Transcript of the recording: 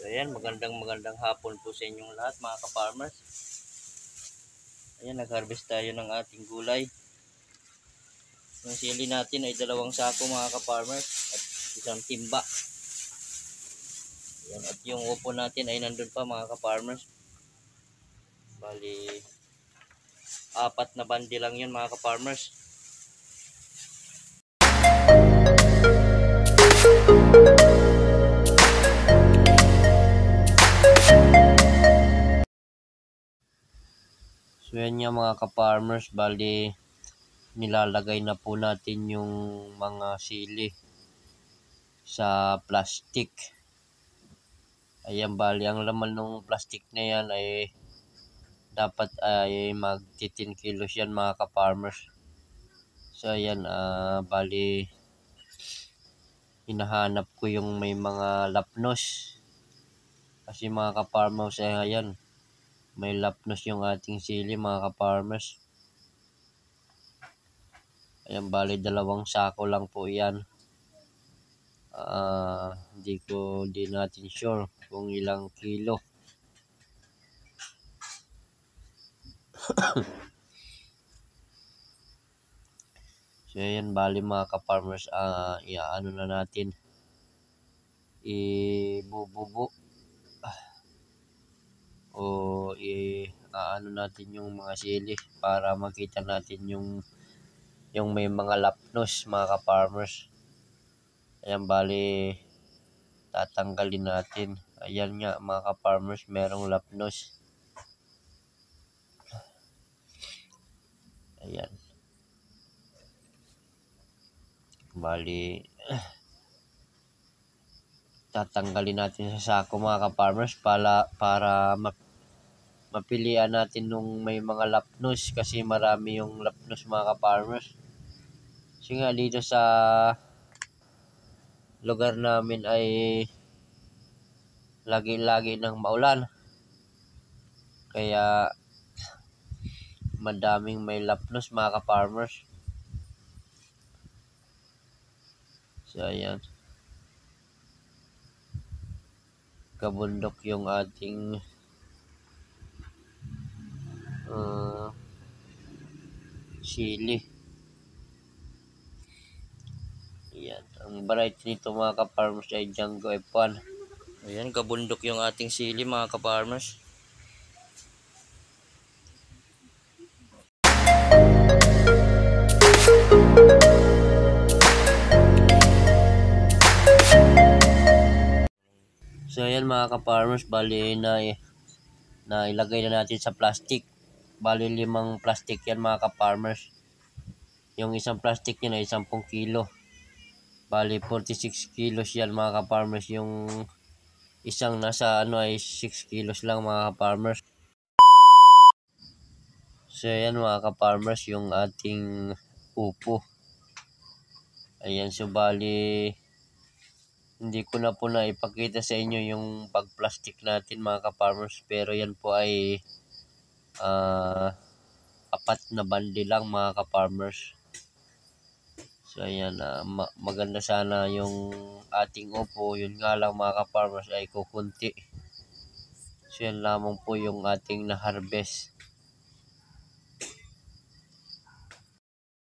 So ayan, magandang hapon po sa inyong lahat mga ka-farmers. Ayan, nag-harvest tayo ng ating gulay. Yung sili natin ay 2 sako mga ka-farmers at isang timba. Ayan, at yung upo natin ay nandun pa mga ka-farmers. Bali, 4 na bandi lang yun mga ka-farmers. So yan nga mga ka-farmers, bali nilalagay na po natin yung mga sili sa plastic. Ayan, bali ang laman ng plastic na yan ay dapat ay mag 10 kilos yan mga ka-farmers. So ayan, bali hinahanap ko yung may mga lapnos. Kasi mga ka-farmers, ayan, may lapnos yung ating sili mga ka-farmers. Ayan, bali 2 sako lang po yan. Di natin sure kung ilang kilo. So ayan, bali mga ka-farmers, iaano na natin, ibububo o iaano natin yung mga sili para makita natin yung may mga lapnos mga ka-farmers. Ayan, bali tatanggalin natin. Ayan nga mga ka-farmers, merong lapnos. Ayan, bali tatanggalin natin sa sako mga ka-farmers para mapilian natin nung may mga lapnos, kasi marami yung lapnos mga ka-farmers. Kasi nga dito sa lugar namin ay lagi nang maulan, kaya madaming may lapnos mga ka-farmers. So ayan, kabundok yung ating sili. Ayan, ang variety nito mga ka-farmers ay Django F1. Ayan, kabundok yung ating sili mga ka-farmers. So ayan mga ka-farmers, bali na ilagay na natin sa plastic. Bali 5 plastic yan mga ka-farmers. Yung isang plastic yan ay 10 kilo. Bali 46 kilos yan mga ka-farmers. Yung isang nasa ay 6 kilos lang mga ka-farmers. So ayan mga ka-farmers, yung ating upo. Ayan, so bali hindi ko na po na ipakita sa inyo yung pag-plastic natin mga ka-farmers, pero yan po ay 4 na bandi lang mga ka-farmers. So ayan, maganda sana yung ating upo, yun nga lang mga ka-farmers ay kukunti. So yan lamang po yung ating na-harvest.